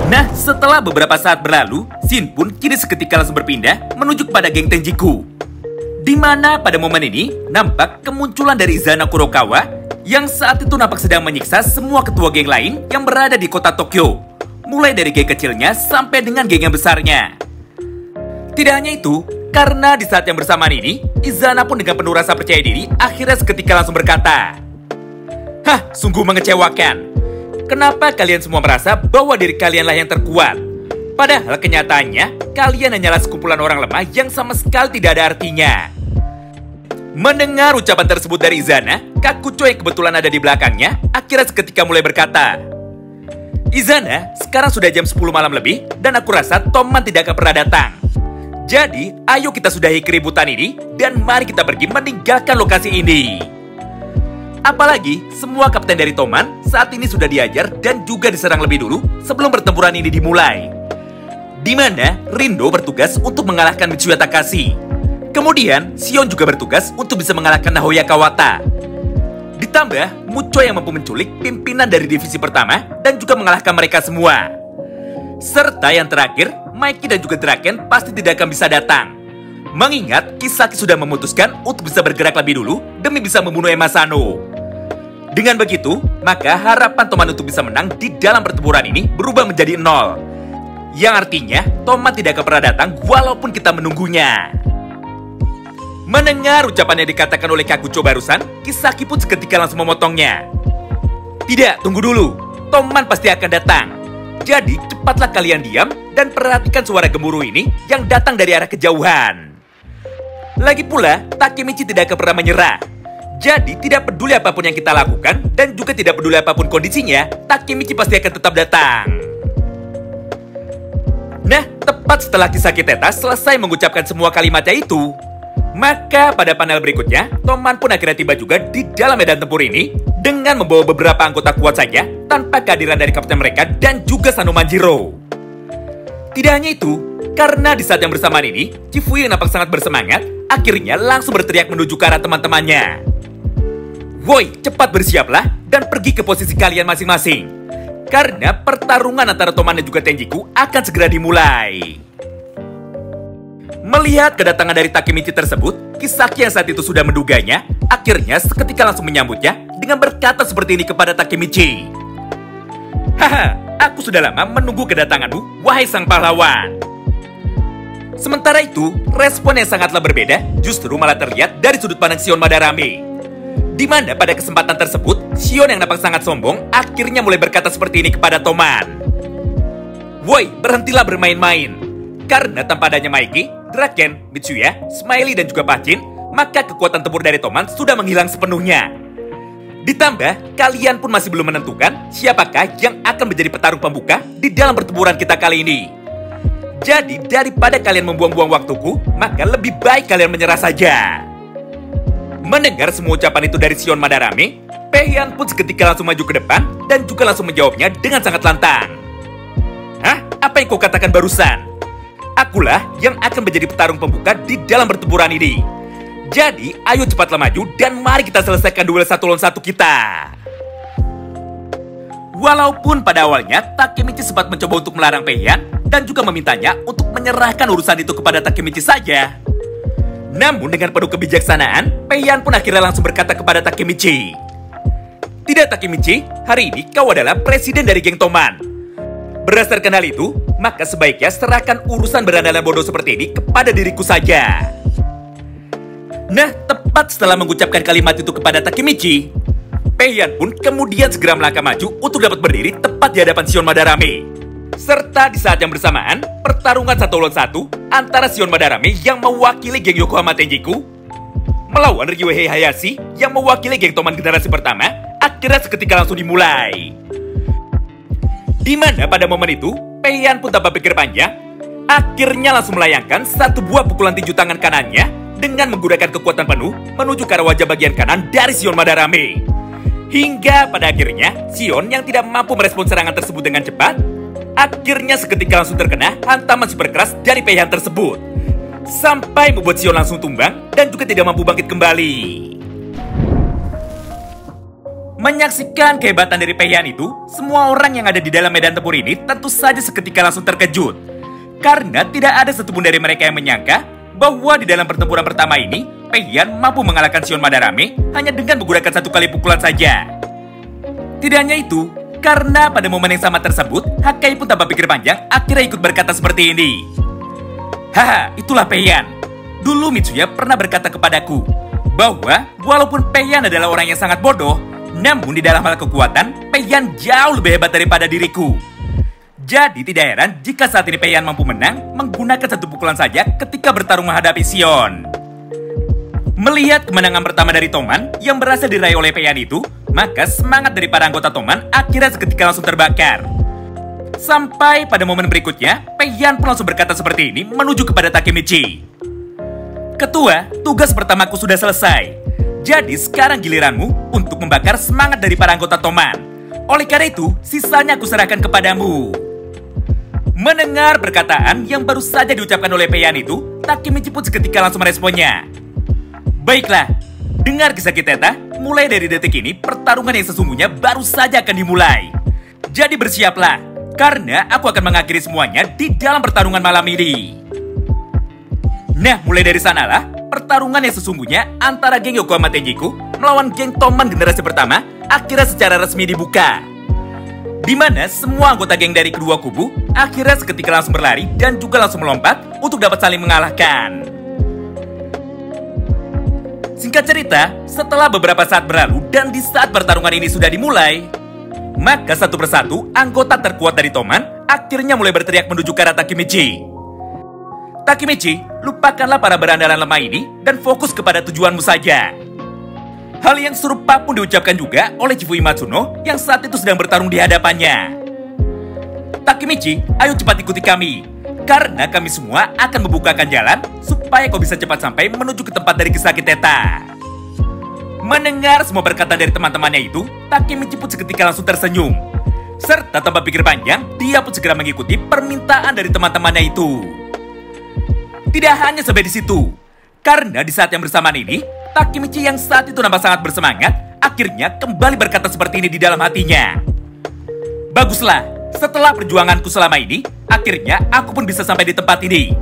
Nah, setelah beberapa saat berlalu, Shin pun kini seketika langsung berpindah menuju kepada geng Tenjiku. Di mana pada momen ini nampak kemunculan dari Izana Kurokawa yang saat itu nampak sedang menyiksa semua ketua geng lain yang berada di kota Tokyo, mulai dari geng kecilnya sampai dengan geng yang besarnya. Tidak hanya itu, karena di saat yang bersamaan ini, Izana pun dengan penuh rasa percaya diri akhirnya seketika langsung berkata, "Hah, sungguh mengecewakan. Kenapa kalian semua merasa bahwa diri kalianlah yang terkuat? Padahal kenyataannya, kalian hanyalah sekumpulan orang lemah yang sama sekali tidak ada artinya." Mendengar ucapan tersebut dari Izana, Kakucho yang kebetulan ada di belakangnya akhirnya seketika mulai berkata, "Izana, sekarang sudah jam 10 malam lebih dan aku rasa Toman tidak akan pernah datang. Jadi, ayo kita sudahi keributan ini dan mari kita pergi meninggalkan lokasi ini." Apalagi, semua kapten dari Toman saat ini sudah diajar dan juga diserang lebih dulu sebelum pertempuran ini dimulai. Di mana Rindo bertugas untuk mengalahkan Mitsuya Takashi. Kemudian, Shion juga bertugas untuk bisa mengalahkan Nahoya Kawata. Ditambah, Mucho yang mampu menculik pimpinan dari divisi pertama dan juga mengalahkan mereka semua. Serta yang terakhir, Mikey dan juga Draken pasti tidak akan bisa datang. Mengingat Kisaki sudah memutuskan untuk bisa bergerak lebih dulu demi bisa membunuh Emma Sano. Dengan begitu, maka harapan Toman untuk bisa menang di dalam pertempuran ini berubah menjadi 0. Yang artinya, Toman tidak akan pernah datang walaupun kita menunggunya. Mendengar ucapan yang dikatakan oleh Kakucho barusan, Kisaki pun seketika langsung memotongnya. "Tidak, tunggu dulu. Toman pasti akan datang. Jadi, cepatlah kalian diam dan perhatikan suara gemuruh ini yang datang dari arah kejauhan." Lagi pula, Takemichi tidak akan pernah menyerah. Jadi, tidak peduli apapun yang kita lakukan dan juga tidak peduli apapun kondisinya, Takemichi pasti akan tetap datang. Nah, tepat setelah Kisaki Teta selesai mengucapkan semua kalimatnya itu, maka pada panel berikutnya, Toman pun akhirnya tiba juga di dalam medan tempur ini dengan membawa beberapa anggota kuat saja tanpa kehadiran dari kapten mereka dan juga Sano Manjiro. Tidak hanya itu, karena di saat yang bersamaan ini, Chifuyu yang nampak sangat bersemangat akhirnya langsung berteriak menuju ke arah teman-temannya. "Woi, cepat bersiaplah dan pergi ke posisi kalian masing-masing. Karena pertarungan antara Toman dan juga Tenjiku akan segera dimulai." Melihat kedatangan dari Takemichi tersebut, Kisaki yang saat itu sudah menduganya, akhirnya seketika langsung menyambutnya dengan berkata seperti ini kepada Takemichi. "Haha, aku sudah lama menunggu kedatanganmu, wahai sang pahlawan." Sementara itu, respon yang sangatlah berbeda justru malah terlihat dari sudut pandang Shion Madarame. Di mana pada kesempatan tersebut, Shion yang nampak sangat sombong akhirnya mulai berkata seperti ini kepada Toman. "Woi, berhentilah bermain-main. Karena tanpa adanya Mikey, Draken, Mitsuya, Smiley dan juga Pachin, maka kekuatan tempur dari Toman sudah menghilang sepenuhnya. Ditambah, kalian pun masih belum menentukan siapakah yang akan menjadi petarung pembuka di dalam pertempuran kita kali ini. Jadi, daripada kalian membuang-buang waktuku, maka lebih baik kalian menyerah saja." Mendengar semua ucapan itu dari Shion Madarame, Peihan pun seketika langsung maju ke depan dan juga langsung menjawabnya dengan sangat lantang. "Hah? Apa yang kau katakan barusan? Akulah yang akan menjadi petarung pembuka di dalam pertempuran ini. Jadi, ayo cepatlah maju dan mari kita selesaikan duel 1 lawan 1 kita." Walaupun pada awalnya Takemichi sempat mencoba untuk melarang Peihan dan juga memintanya untuk menyerahkan urusan itu kepada Takemichi saja. Namun dengan penuh kebijaksanaan, Peihan pun akhirnya langsung berkata kepada Takemichi, "Tidak Takemichi, hari ini kau adalah presiden dari geng Toman. Berdasarkan hal itu, maka sebaiknya serahkan urusan berandalan bodoh seperti ini kepada diriku saja." Nah, tepat setelah mengucapkan kalimat itu kepada Takemichi, Peihan pun kemudian segera melangkah maju untuk dapat berdiri tepat di hadapan Shion Madarame. Serta di saat yang bersamaan, pertarungan 1 lawan 1 antara Shion Madarame yang mewakili geng Yokohama Tenjiku melawan Ryuhei Hayashi yang mewakili geng Toman generasi pertama akhirnya seketika langsung dimulai. Di mana pada momen itu, Peihan pun tanpa pikir panjang, akhirnya langsung melayangkan satu buah pukulan tinju tangan kanannya dengan menggunakan kekuatan penuh menuju ke arah wajah bagian kanan dari Shion Madarame. Hingga pada akhirnya, Shion yang tidak mampu merespon serangan tersebut dengan cepat, akhirnya seketika langsung terkena hantaman super keras dari Peihan tersebut, sampai membuat Shion langsung tumbang dan juga tidak mampu bangkit kembali. Menyaksikan kehebatan dari Pei Yan itu, semua orang yang ada di dalam medan tempur ini tentu saja seketika langsung terkejut. Karena tidak ada satupun dari mereka yang menyangka bahwa di dalam pertempuran pertama ini, Pei Yan mampu mengalahkan Sion Madarame hanya dengan menggunakan satu kali pukulan saja. Tidak hanya itu, karena pada momen yang sama tersebut, Hakai pun tanpa pikir panjang akhirnya ikut berkata seperti ini. Haha, itulah Pei Yan. Dulu Mitsuya pernah berkata kepadaku bahwa walaupun Pei Yan adalah orang yang sangat bodoh, namun di dalam hal kekuatan, Pei Yan jauh lebih hebat daripada diriku. Jadi tidak heran jika saat ini Pei Yan mampu menang menggunakan satu pukulan saja ketika bertarung menghadapi Sion. Melihat kemenangan pertama dari Toman yang berhasil diraih oleh Pei Yan itu, maka semangat dari para anggota Toman akhirnya seketika langsung terbakar. Sampai pada momen berikutnya, Pei Yan pun langsung berkata seperti ini menuju kepada Takemichi. Ketua, tugas pertamaku sudah selesai. Jadi sekarang giliranmu untuk membakar semangat dari para anggota Toman. Oleh karena itu, sisanya aku serahkan kepadamu. Mendengar perkataan yang baru saja diucapkan oleh Pei Yan itu, Takemichi pun seketika langsung meresponnya. Baiklah, dengar kisah kita, mulai dari detik ini pertarungan yang sesungguhnya baru saja akan dimulai. Jadi bersiaplah, karena aku akan mengakhiri semuanya di dalam pertarungan malam ini. Nah, mulai dari sanalah pertarungan yang sesungguhnya antara geng Yokohama Tenjiku melawan geng Toman generasi pertama akhirnya secara resmi dibuka. Di mana semua anggota geng dari kedua kubu akhirnya seketika langsung berlari dan juga langsung melompat untuk dapat saling mengalahkan. Singkat cerita, setelah beberapa saat berlalu dan di saat pertarungan ini sudah dimulai, maka satu persatu anggota terkuat dari Toman akhirnya mulai berteriak menuju ke arah Takemichi. Takemichi, lupakanlah para berandalan lemah ini dan fokus kepada tujuanmu saja. Hal yang serupa pun diucapkan juga oleh Chifui Matsuno yang saat itu sedang bertarung di hadapannya. Takemichi, ayo cepat ikuti kami, karena kami semua akan membukakan jalan supaya kau bisa cepat sampai menuju ke tempat dari Kisaki Teta. Mendengar semua perkataan dari teman-temannya itu, Takemichi pun seketika langsung tersenyum. Serta tanpa pikir panjang, dia pun segera mengikuti permintaan dari teman-temannya itu. Tidak hanya sampai di situ, karena di saat yang bersamaan ini, Takemichi yang saat itu nampak sangat bersemangat, akhirnya kembali berkata seperti ini di dalam hatinya. Baguslah, setelah perjuanganku selama ini, akhirnya aku pun bisa sampai di tempat ini.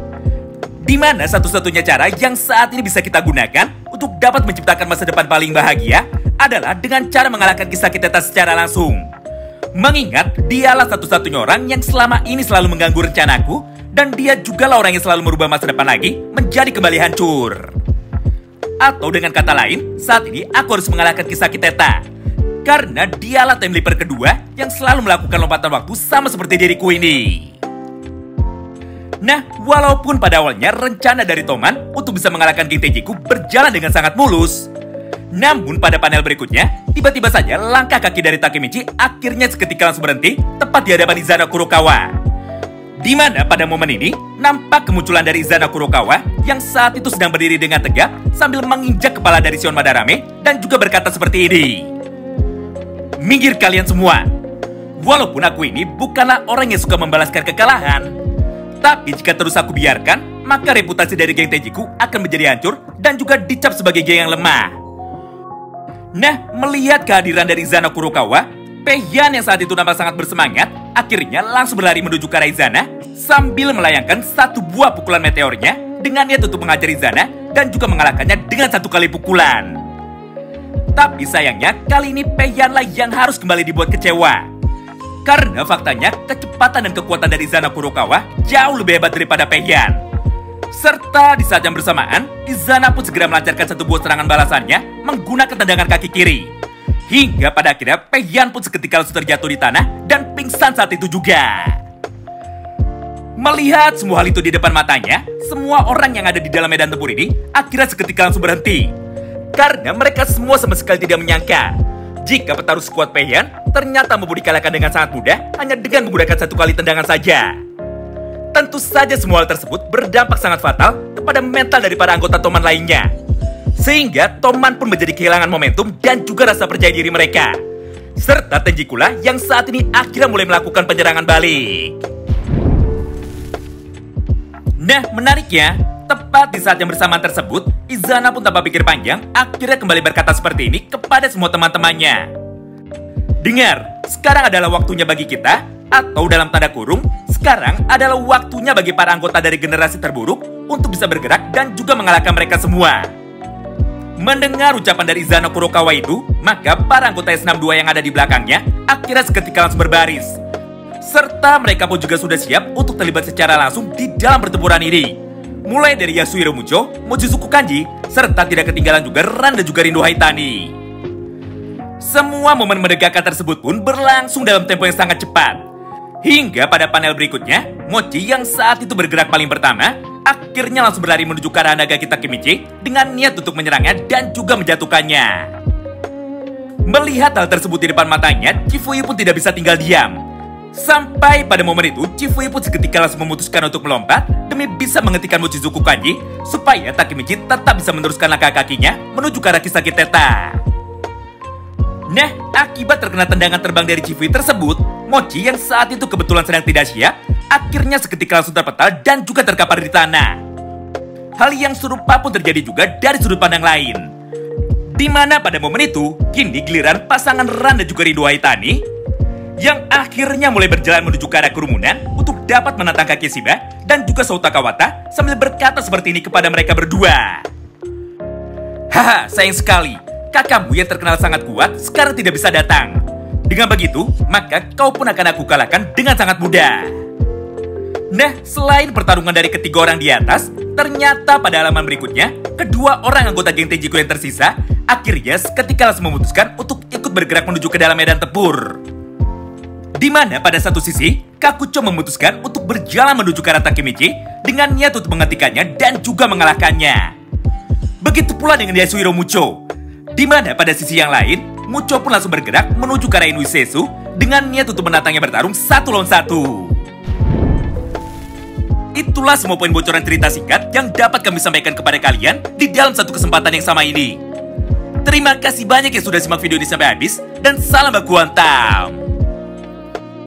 Di mana satu-satunya cara yang saat ini bisa kita gunakan untuk dapat menciptakan masa depan paling bahagia adalah dengan cara mengalahkan Kisaki Teta secara langsung. Mengingat dialah satu-satunya orang yang selama ini selalu mengganggu rencanaku, dan dia juga lah orang yang selalu merubah masa depan lagi menjadi kembali hancur. Atau dengan kata lain, saat ini aku harus mengalahkan Kisaki Teta. Karena dialah time leaper kedua yang selalu melakukan lompatan waktu sama seperti diriku ini. Nah, walaupun pada awalnya rencana dari Toman untuk bisa mengalahkan geng Tenjiku berjalan dengan sangat mulus, namun pada panel berikutnya, tiba-tiba saja langkah kaki dari Takemichi akhirnya seketika langsung berhenti tepat di hadapan Izana Kurokawa. Di mana pada momen ini, nampak kemunculan dari Izana Kurokawa yang saat itu sedang berdiri dengan tegap sambil menginjak kepala dari Sion Madarame dan juga berkata seperti ini. Minggir kalian semua. Walaupun aku ini bukanlah orang yang suka membalaskan kekalahan, tapi jika terus aku biarkan, maka reputasi dari geng Tenjiku akan menjadi hancur dan juga dicap sebagai geng yang lemah. Nah, melihat kehadiran dari Izana Kurokawa, Pei Yan yang saat itu nampak sangat bersemangat, akhirnya langsung berlari menuju ke arah Izana sambil melayangkan satu buah pukulan meteornya dengan niat untuk mengajar Izana dan juga mengalahkannya dengan satu kali pukulan. Tapi sayangnya kali ini Pei Yan lah yang harus kembali dibuat kecewa. Karena faktanya kecepatan dan kekuatan dari Izana Kurokawa jauh lebih hebat daripada Pei Yan. Serta di saat yang bersamaan, Izana pun segera melancarkan satu buah serangan balasannya menggunakan tendangan kaki kiri. Hingga pada akhirnya Pei Yan pun seketika langsung terjatuh di tanah dan pingsan saat itu juga. Melihat semua hal itu di depan matanya, semua orang yang ada di dalam medan tempur ini akhirnya seketika langsung berhenti. Karena mereka semua sama sekali tidak menyangka jika petarung skuad Pei Yan ternyata mampu dikalahkan dengan sangat mudah hanya dengan menggunakan satu kali tendangan saja. Tentu saja semua hal tersebut berdampak sangat fatal kepada mental dari para anggota Toman lainnya. Sehingga Toman pun menjadi kehilangan momentum dan juga rasa percaya diri mereka. Serta Tenjiku lah yang saat ini akhirnya mulai melakukan penyerangan balik. Nah, menariknya, tepat di saat yang bersamaan tersebut, Izana pun tanpa pikir panjang akhirnya kembali berkata seperti ini kepada semua teman-temannya. Dengar, sekarang adalah waktunya bagi kita, atau dalam tanda kurung, sekarang adalah waktunya bagi para anggota dari generasi terburuk untuk bisa bergerak dan juga mengalahkan mereka semua. Mendengar ucapan dari Izana Kurokawa itu, maka para anggota S62 yang ada di belakangnya akhirnya seketika langsung berbaris. Serta mereka pun juga sudah siap untuk terlibat secara langsung di dalam pertempuran ini. Mulai dari Yasuhiro Mucho, Mochizuku Kanji, serta tidak ketinggalan juga Ran dan juga Rindo Haitani. Semua momen menegakkan tersebut pun berlangsung dalam tempo yang sangat cepat. Hingga pada panel berikutnya, Mochi yang saat itu bergerak paling pertama, akhirnya langsung berlari menuju ke arah Nagaki Takemichi dengan niat untuk menyerangnya dan juga menjatuhkannya. Melihat hal tersebut di depan matanya, Chifuyu pun tidak bisa tinggal diam. Sampai pada momen itu, Chifuyu pun seketika langsung memutuskan untuk melompat demi bisa menghentikan Mochizuku Kanji supaya Takemichi tetap bisa meneruskan langkah kakinya menuju ke arah Kisaki Teta. Nah, akibat terkena tendangan terbang dari Chifuyu tersebut, Mochi yang saat itu kebetulan sedang tidak siap, akhirnya seketika langsung terpental dan juga terkapar di tanah. Hal yang serupa pun terjadi juga dari sudut pandang lain. Di mana pada momen itu, kini giliran pasangan Ran dan juga Rindo Haitani yang akhirnya mulai berjalan menuju ke arah kerumunan untuk dapat menantang Kakeshiba dan juga Souta Kawata sambil berkata seperti ini kepada mereka berdua. Haha, sayang sekali. Kakakmu yang terkenal sangat kuat sekarang tidak bisa datang. Dengan begitu, maka kau pun akan aku kalahkan dengan sangat mudah. Nah, selain pertarungan dari ketiga orang di atas, ternyata pada halaman berikutnya, kedua orang anggota geng Tenjiku yang tersisa akhirnya seketika langsung memutuskan untuk ikut bergerak menuju ke dalam medan tempur. Di mana pada satu sisi, Kakucho memutuskan untuk berjalan menuju ke arah Takemichi dengan niat untuk menghentikannya dan juga mengalahkannya. Begitu pula dengan Yasuhiro Mucho. Di mana pada sisi yang lain, Mucho pun langsung bergerak menuju ke arah Inui Seisu dengan niat untuk menantangnya bertarung 1 lawan 1. Itulah semua poin bocoran cerita singkat yang dapat kami sampaikan kepada kalian di dalam satu kesempatan yang sama ini. Terima kasih banyak yang sudah simak video ini sampai habis, dan salam baku hantam.